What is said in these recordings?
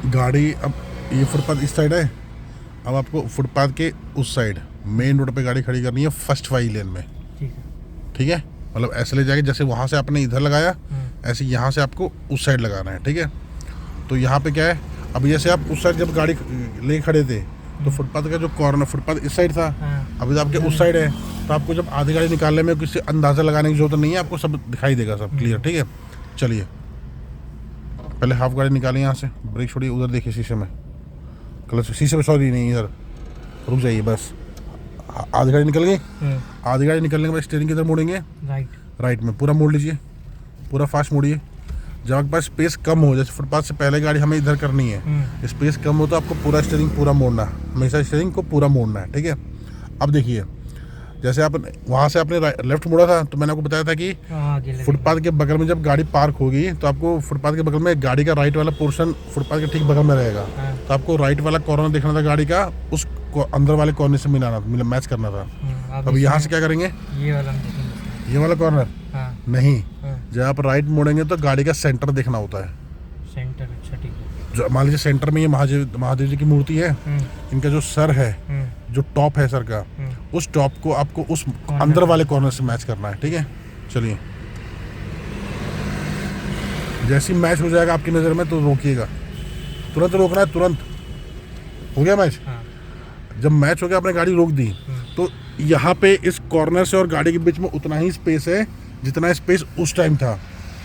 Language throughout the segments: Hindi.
गाड़ी अब ये फुटपाथ इस साइड है, अब आपको फुटपाथ के उस साइड मेन रोड पे गाड़ी खड़ी करनी है फर्स्ट वाली लेन में। ठीक है। ठीक है, मतलब ऐसे ले जाके जैसे वहाँ से आपने इधर लगाया ऐसे यहाँ से आपको उस साइड लगाना है। ठीक है, तो यहाँ पे क्या है, अब जैसे आप उस साइड जब गाड़ी ले खड़े थे तो फुटपाथ का जो कॉर्नर, फुटपाथ इस साइड था, अभी तो आपके उस साइड है, तो आपको जब आधी गाड़ी निकालने में किसी अंदाज़ा लगाने की जरूरत नहीं है, आपको सब दिखाई देगा, सब क्लियर। ठीक है, चलिए पहले हाफ गाड़ी निकालें यहाँ से, ब्रेक छोड़िए, उधर देखिए शीशे में, क्लच शीशे में, सॉरी नहीं इधर, रुक जाइए बस। आधी गाड़ी निकल गई, आधी गाड़ी निकलने के बाद स्टीयरिंग किधर मोड़ेंगे, राइट में पूरा मोड़ लीजिए, पूरा फास्ट मोड़िए। जब आपके पास स्पेस कम हो, जैसे फुटपाथ से पहले गाड़ी हमें इधर करनी है, स्पेस कम हो तो आपको पूरा स्टीयरिंग पूरा मोड़ना है, हमेशा स्टीयरिंग को पूरा मोड़ना है। ठीक है, अब देखिए जैसे आप वहाँ से आपने लेफ्ट मोड़ा था तो मैंने आपको बताया था कि फुटपाथ के बगल में जब गाड़ी पार्क होगी तो आपको फुटपाथ के बगल में गाड़ी का राइट वाला पोर्शन फुटपाथ के ठीक बगल में रहेगा, तो आपको राइट वाला कॉर्नर देखना था गाड़ी का, उस अंदर वाले कॉर्नर से मिलाना मैच करना था। अब यहाँ से क्या करेंगे, ये वाला कॉर्नर नहीं, जब आप राइट मोड़ेंगे तो गाड़ी का सेंटर देखना होता है, सेंटर। अच्छा ठीक है। जो मान लीजिए सेंटर में ये महादेव जी की मूर्ति है, इनका जो सर है, जो टॉप है सर का, उस टॉप को आपको उस अंदर वाले कॉर्नर से मैच करना है। ठीक है, चलिए जैसे ही मैच हो जाएगा आपकी नज़र में तो रोकिएगा, तुरंत रोकना है, तुरंत हो गया मैच। जब मैच हो गया आपने गाड़ी रोक दी तो यहाँ पे इस कॉर्नर से और गाड़ी के बीच में उतना ही स्पेस है जितना स्पेस उस टाइम था,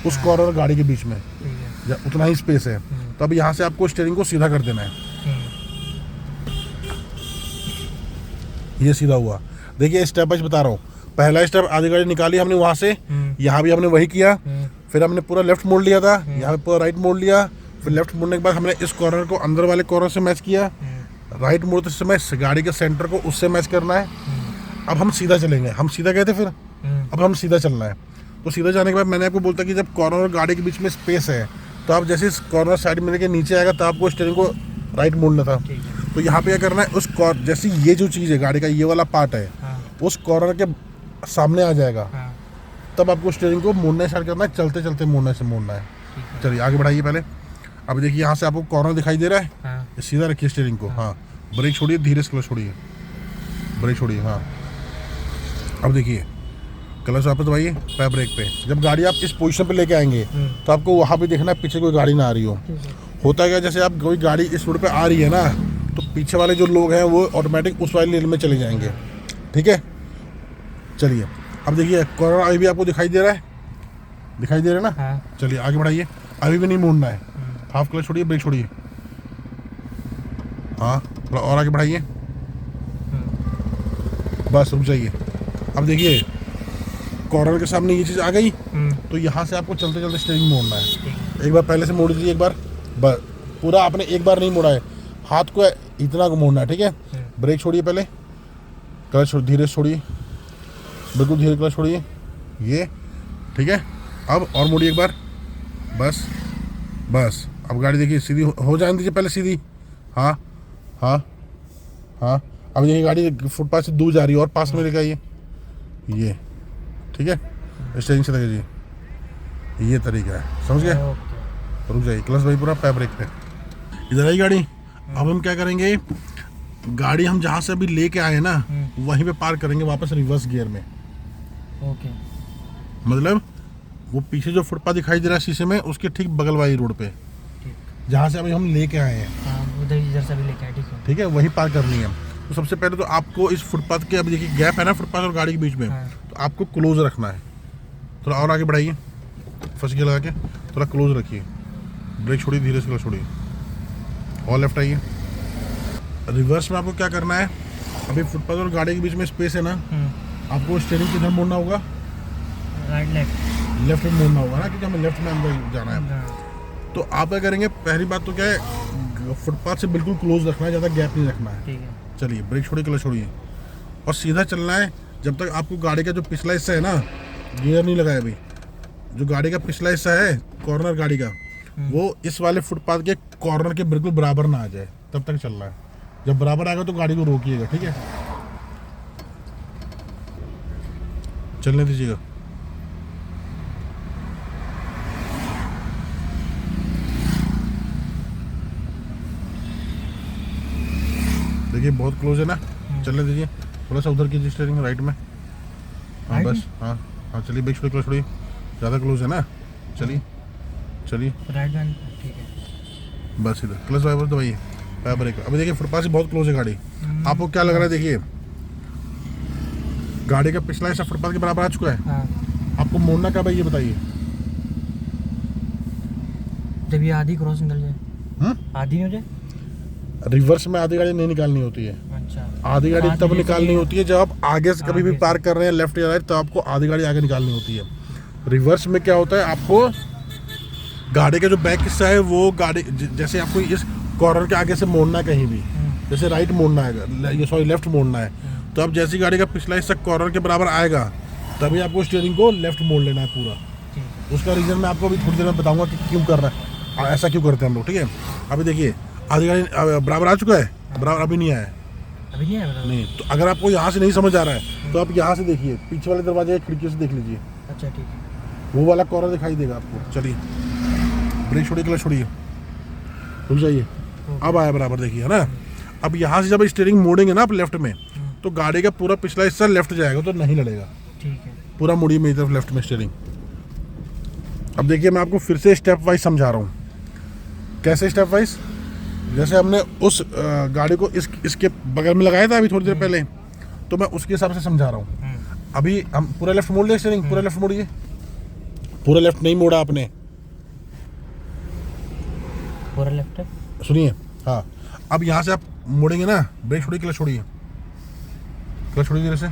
उस कॉर्नर और गाड़ी के बीच में उतना ही स्पेस है। तो अब यहाँ से आपको स्टीयरिंग को सीधा कर देना है, ये सीधा हुआ। देखिए स्टेप बाय बता रहा हूँ, पहला स्टेप आधी गाड़ी निकाली हमने वहाँ से, यहाँ भी हमने वही किया, फिर हमने पूरा लेफ्ट मोड़ लिया था, यहाँ पे पूरा राइट मोड़ लिया, फिर लेफ्ट मोड़ने के बाद हमने इस कॉर्नर को अंदर वाले कॉर्नर से मैच किया, राइट मोड़ते समय गाड़ी के सेंटर को उससे मैच करना है। अब हम सीधा चलेंगे, हम सीधा गए थे फिर, अब हम सीधा चलना है। तो सीधा जाने के बाद मैंने आपको बोलता कि जब कॉर्नर और गाड़ी के बीच में स्पेस है तो आप जैसे इस कॉर्नर साइड में लेके नीचे आएगा तो आपको स्टीयरिंग को राइट मोड़ना था। तो यहाँ पे क्या करना है, उस जैसे ये जो चीज़ है गाड़ी का ये वाला पार्ट है, उस कॉर्नर के सामने आ जाएगा, तब आपको स्टीयरिंग को मोड़ना स्टार्ट करना है, चलते चलते मोड़ना से मोड़ना है। चलिए आगे बढ़ाइए पहले। अब देखिए यहाँ से आपको कॉर्नर दिखाई दे रहा है, सीधा रखिए स्टीयरिंग को, हाँ ब्रेक छोड़िए, धीरे से क्लच छोड़िए, ब्रेक छोड़िए, हाँ। अब देखिए क्लच वापस दबाइए पैर ब्रेक पे। जब गाड़ी आप इस पोजीशन पे लेके आएंगे तो आपको वहाँ पे देखना है पीछे कोई गाड़ी ना आ रही हो। होता है क्या, जैसे आप कोई गाड़ी इस रोड पे आ रही है ना तो पीछे वाले जो लोग हैं वो ऑटोमेटिक उस वाली लेन में चले जाएंगे। ठीक है, चलिए अब देखिए कॉर्नर अभी भी आपको दिखाई दे रहा है, दिखाई दे रहा है ना। चलिए आगे बढ़ाइए, अभी भी नहीं मोड़ना है, हाफ क्लच छोड़िए, ब्रेक छोड़िए, हाँ थोड़ा और आगे बढ़ाइए, बस रुक जाइए। अब देखिए कॉर्नर के सामने ये चीज़ आ गई, तो यहाँ से आपको चलते चलते स्टीयरिंग मोड़ना है। एक बार पहले से मोड़ दीजिए, एक बार पूरा आपने एक बार नहीं मोड़ा है, हाथ को इतना को मोड़ना है। ठीक है, ब्रेक छोड़िए पहले, क्लच धीरे से छोड़िए, बिल्कुल धीरे क्लच छोड़िए, ये ठीक है। अब और मोड़िए एक बार, बस बस। अब गाड़ी देखिए सीधी हो जाने दीजिए पहले, सीधी, हाँ हाँ हाँ। अब देखिए गाड़ी फुटपाथ से दूर जा रही है और पास में लेकर आइए, ये ठीक है, स्टीयरिंग से लगे जी, ये तरीका है, समझ गए। रुक जाइए, क्लच भाई पूरा पैर ब्रेक पे, इधर आई गाड़ी। अब हम क्या करेंगे, गाड़ी हम जहाँ से अभी लेके आए ना वहीं पे पार्क करेंगे वापस रिवर्स गियर में। ओके, मतलब वो पीछे जो फुटपाथ दिखाई दे रहा है शीशे में, उसके ठीक बगल वाली रोड पे जहाँ से अभी हम लेके आए हैं, उधर इधर से भी लेके आए। ठीक है, वही पार्क करनी है। तो सबसे पहले तो आपको इस फुटपाथ के, अभी देखिए गैप है ना फुटपाथ और गाड़ी के बीच में, तो आपको क्लोज रखना है। थोड़ा और आगे बढ़ाइए, फर्स्ट गियर लगा के थोड़ा क्लोज रखिए, ब्रेक छोड़िए, धीरे से छोड़िए, और लेफ्ट आइए। रिवर्स में आपको क्या करना है, अभी फुटपाथ और गाड़ी के बीच में स्पेस है ना, आपको स्टीयरिंग किधर मोड़ना होगा, राइट लेफ्ट में मोड़ना होगा ना, क्योंकि हमें लेफ्ट में अंदर जाना है। तो आप क्या करेंगे, पहली बात तो क्या है, फुटपाथ से बिल्कुल क्लोज रखना है, ज़्यादा गैप नहीं रखना है। ठीक है, चलिए ब्रेक छोड़िए, क्लच छोड़िए और सीधा चलना है जब तक आपको गाड़ी का जो पिछला हिस्सा है ना, गियर नहीं लगाया अभी, जो गाड़ी का पिछला हिस्सा है कॉर्नर गाड़ी का, वो इस वाले फुटपाथ के कॉर्नर के बिल्कुल बराबर ना आ जाए, तब तक चलना है। जब बराबर आएगा तो गाड़ी को रोकिएगा, ठीक है, चलने दीजिएगा। देखिए बहुत क्लोज है ना, चलने दीजिए। थोड़ा सा उधर कीजिए स्टीयरिंग राइट में। हाँ राइट बस, हाँ हाँ चलिए, ब्रेक छोड़िए, क्लच छोड़िए, ज़्यादा क्लोज है ना, चलिए चलिए राइट हैंड, ठीक है। बस इधर क्लच ड्राइवर दबाइए, पैर ब्रेक। अभी देखिए फुटपाथ से बहुत क्लोज है गाड़ी। आपको क्या लग रहा है, देखिए गाड़ी का पिछला हिस्सा फुटपाथ के बराबर आ चुका है। हाँ, आपको मोड़ना कब है ये बताइए। जब ये आधी क्रॉस निकल जाए, आधी नहीं हो जाए। रिवर्स में आधी गाड़ी नहीं निकालनी होती है। अच्छा, आधी गाड़ी आधी तब जैसे निकालनी ये- होती है जब आप आगे से कभी भी आगे से। पार्क कर रहे हैं लेफ्ट या राइट, तो आपको आधी गाड़ी आगे निकालनी होती है। रिवर्स में क्या होता है, आपको गाड़ी का जो बैक हिस्सा है वो गाड़ी जैसे आपको इस कॉर्नर के आगे से मोड़ना है कहीं भी, जैसे राइट मोड़ना है, ये सॉरी लेफ्ट मोड़ना है, तो अब जैसी गाड़ी का पिछला हिस्सा कॉर्नर के बराबर आएगा तभी आपको स्टीयरिंग को लेफ्ट मोड़ लेना है पूरा। ठीक है। उसका रीज़न मैं आपको अभी थोड़ी देर में बताऊंगा कि क्यों कर रहा है, ऐसा क्यों करते हैं हम लोग, ठीक है। अभी देखिए आधी गाड़ी बराबर आ चुका है, बराबर अभी नहीं आया है। अभी नहीं है मतलब। नहीं, तो अगर आपको यहाँ से नहीं समझ आ रहा है तो आप यहाँ से देखिए, पीछे वाले दरवाजे की खिड़की से देख लीजिए, अच्छा ठीक है। वो वाला कॉर्नर दिखाई देगा आपको। चलिए ब्रेक छोड़िए, क्लच छोड़िए, रुक जाइए, अब आया बराबर, देखिए है ना। अब यहाँ से जब स्टीयरिंग मोड़ेंगे ना आप लेफ्ट में, तो गाड़ी का पूरा पिछला हिस्सा लेफ्ट जाएगा, तो नहीं लड़ेगा। ठीक है। पूरा मुड़िए मेरी तरफ लेफ्ट में स्टीयरिंग। अब देखिए मैं आपको फिर से स्टेप वाइज समझा रहा हूँ। कैसे स्टेप वाइज, जैसे हमने उस गाड़ी को इसके बगल में लगाया था अभी थोड़ी देर पहले, तो मैं उसके हिसाब से समझा रहा हूँ। अभी हम पूरा लेफ्ट मोड़ लिया स्टीयरिंग, पूरा लेफ्ट मोड़िए। पूरा लेफ्ट नहीं मोड़ा आपने, पूरा लेफ्ट है। सुनिए, हाँ अब यहाँ से आप मोड़ेंगे ना, ब्रेक छोड़िए, क्लच छोड़िए, क्लच छोड़िए धीरे से।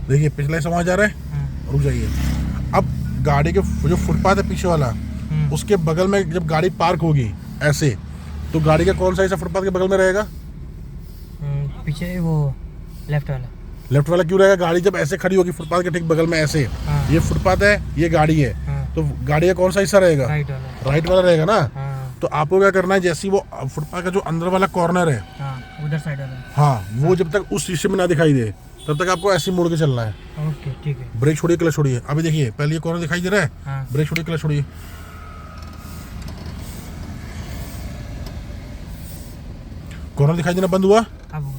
देखिए पिछला हिस्सा वहाँ जा रहा है, रुक जाइए। अब गाड़ी के जो फुटपाथ है पीछे वाला, उसके बगल में जब गाड़ी पार्क होगी ऐसे, तो गाड़ी का कौन सा हिस्सा फुटपाथ के बगल में रहेगा, पीछे वो लेफ्ट वाला। लेफ्ट वाला क्यों रहेगा, गाड़ी जब ऐसे खड़ी होगी फुटपाथ के ठीक बगल में ऐसे, हाँ। ये फुटपाथ है, ये गाड़ी है, तो गाड़ी का कौन सा हिस्सा रहेगा, राइट वाला। राइट वाला रहेगा ना। हाँ तो आपको क्या करना है, जैसे ही वो फुटपाथ का जो अंदर वाला कॉर्नर है, हाँ, उधर साइड वाला। हाँ वो जब तक उस शीशे में ना दिखाई दे तब तक आपको ऐसे ही मुड़ के चलना है। ओके ठीक है। ब्रेक छोड़िए, क्लच छोड़िए। अभी देखिए पहले ये कॉर्नर दिखाई दे रहा है, हाँ। ब्रेक छोड़िए, क्लच छोड़िए, कॉर्नर दिखाई देना बंद हुआ। अब होगा।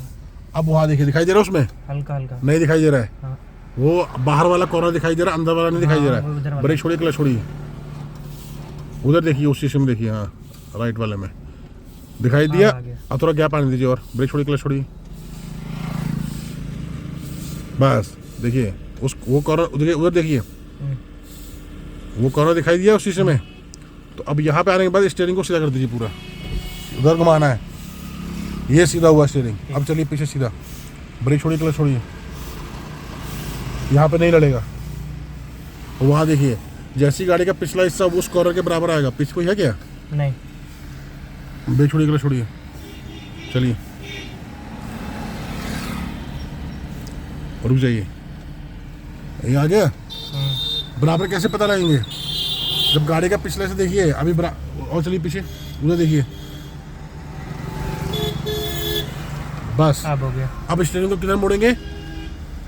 अब वहाँ देखिए दिखाई दे रहा है, उसमें हल्का हल्का। नहीं दिखाई दे रहा है, हाँ। वो बाहर वाला कॉर्नर दिखाई दे रहा है, अंदर वाला नहीं दिखाई दे हाँ, रहा वो उधर है। वाला। ब्रेक छोड़िए, क्लच छोड़िए, उधर देखिए उस शीशे में देखिए, हाँ राइट वाले में दिखाई दिया। आ गया। अब थोड़ा गैप आने दीजिए और ब्रेक छोड़िए, क्लच छोड़िए, बस देखिए उस वो कॉर्नर देखिए, उधर देखिए वो कॉर्नर दिखाई दिया उस शीशे में। तो अब यहाँ पे आने के बाद स्टीयरिंग को सीधा कर दीजिए, पूरा उधर घुमाना है, ये सीधा हुआ स्टीयरिंग। अब चलिए पीछे सीधा, ब्रेक छोड़िए, क्लच छोड़िए, यहाँ पे नहीं लड़ेगा। वहाँ देखिए जैसी गाड़ी का पिछला हिस्सा उस कॉर्नर के बराबर आएगा, पीछे कोई है क्या, नहीं। ब्रेक छोड़िए, क्लच छोड़िए, चलिए रुक जाइए, ये आ गया। बराबर कैसे पता लगेंगे, जब गाड़ी का पिछले से देखिए अभी और चलिए पीछे, उधर देखिए, बस अब हो गया। अब स्टीयरिंग को किधर मोड़ेंगे,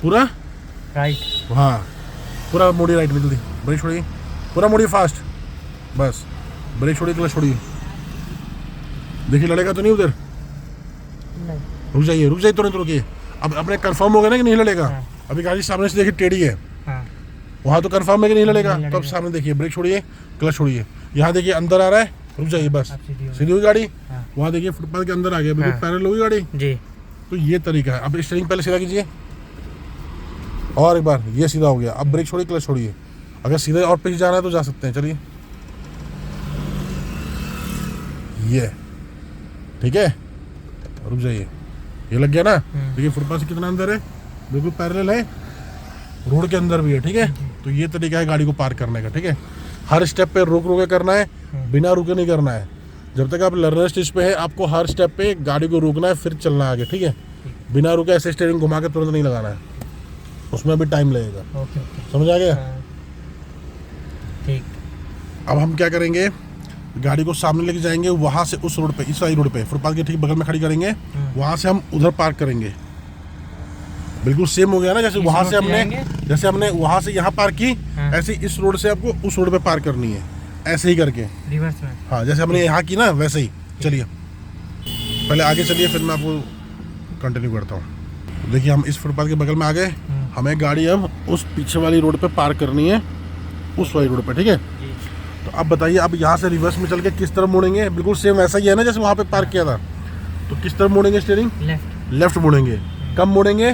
पूरा राइट। हाँ पूरा मोड़िए राइट में, जल्दी ब्रेक छोड़िए, पूरा मोड़िए फास्ट, बस ब्रेक छोड़िए, क्लच छोड़िए, देखिए लड़ेगा तो नहीं उधर, नहीं। रुक जाइए तुरंत रुकिए। अब अपने कंफर्म हो गया ना कि नहीं लड़ेगा। हाँ। अभी गाड़ी सामने से देखिए टेढ़ी है, हाँ। वहाँ तो कंफर्म है कि नहीं लड़ेगा, नहीं तो अब लड़ेगा। सामने देखिए, ब्रेक छोड़िए, क्लच छोड़िए, यहाँ देखिए अंदर आ रहा है, रुक जाइए बस, अब सीधी हो सीधी हुई गाड़ी। हाँ। वहाँ देखिए फुटपाथ के अंदर आ गया, बिल्कुल हाँ। पैरेलल हुई गाड़ी। जी। तो ये तरीका है। अब स्टीयरिंग पहले सीधा कीजिए, और एक बार ये सीधा हो गया। अब ब्रेक छोड़िए, क्लच छोड़िए, अगर सीधे और पीछे जाना है तो जा सकते हैं, चलिए ये ठीक है, रुक जाइए, ये लग गया ना। देखिए फुटपाथ से कितना अंदर है, बिल्कुल पैरेलल है, रोड के अंदर भी है, ठीक है। तो ये तरीका है गाड़ी को पार्क करने का, ठीक है। हर स्टेप पे रुक के करना है, बिना रुके नहीं करना है। जब तक आप लर्नर स्टेज पे है आपको हर स्टेप पे गाड़ी को रोकना है, फिर चलना है आगे, ठीक है। बिना रुके ऐसे स्टीयरिंग घुमा के तुरंत नहीं लगाना है, उसमें भी टाइम लगेगा। Okay okay. समझ आ गया। हाँ। ठीक। अब हम क्या करेंगे, गाड़ी को सामने लेके जाएंगे, वहाँ से उस रोड पे, इस वाली रोड पे फुटपाथ के ठीक बगल में खड़ी करेंगे, वहाँ से हम उधर पार्क करेंगे। बिल्कुल सेम हो गया ना, जैसे इस वहाँ रोड से से जैसे हमने वहाँ से यहाँ पार्क की, हाँ। ऐसे इस रोड से आपको उस रोड पे पार्क करनी है, ऐसे ही करके। रिवर्स में। हाँ जैसे हमने यहाँ की ना वैसे ही। चलिए पहले आगे चलिए, फिर मैं आपको कंटिन्यू करता हूँ। देखिए हम इस फुटपाथ के बगल में आ गए। हमें गाड़ी अब उस पीछे वाली रोड पे पार्क करनी है, उस वाली रोड पे, ठीक है। तो अब बताइए, अब यहाँ से रिवर्स में चल के किस तरफ मुड़ेंगे? बिल्कुल सेम वैसा ही है ना जैसे वहाँ पे पार्क किया था। तो किस तरफ मुड़ेंगे? Steering left मुड़ेंगे। कब मुड़ेंगे?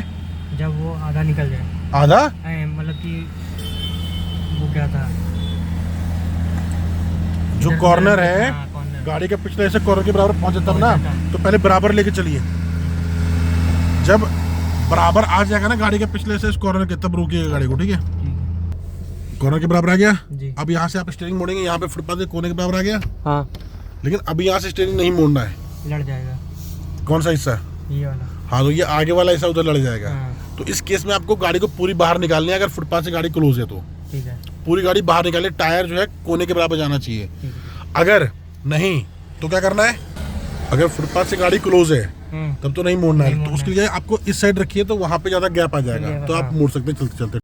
जब वो आधा निकल जाए। आधा मतलब कि वो क्या था, जो कॉर्नर है, हाँ, कॉर्नर। गाड़ी के पिछले ऐसे कॉर्नर के बराबर पहुंचे तब ना, तो पहले बराबर लेके चलिए। जब बराबर आ जाएगा ना गाड़ी के पिछले से इस कॉर्नर के, तब रोकिएगा गाड़ी को, ठीक है। कॉर्नर के बराबर आ गया जी। अब यहाँ से आप स्टीयरिंग मोड़ेंगे, यहाँ पे फुटपाथ के कोने के बराबर आ गया। हाँ, लेकिन अभी यहाँ से स्टीयरिंग नहीं मोड़ना है। लड़ जाएगा कौन सा हिस्सा? ये वाला। हाँ, तो ये आगे वाला हिस्सा उधर लड़ जाएगा। हाँ। तो इस केस में आपको गाड़ी को पूरी बाहर निकालनी है। अगर फुटपाथ से गाड़ी क्लोज है तो ठीक है, पूरी गाड़ी बाहर निकाले, टायर जो है कोने के बराबर जाना चाहिए। ठीक है। अगर नहीं तो क्या करना है? अगर फुटपाथ से गाड़ी क्लोज है तब तो नहीं मोड़ना है। तो उसके लिए आपको इस साइड रखिए, तो वहाँ पे ज़्यादा गैप आ जाएगा, तो आप मोड़ सकते हैं चलते चलते।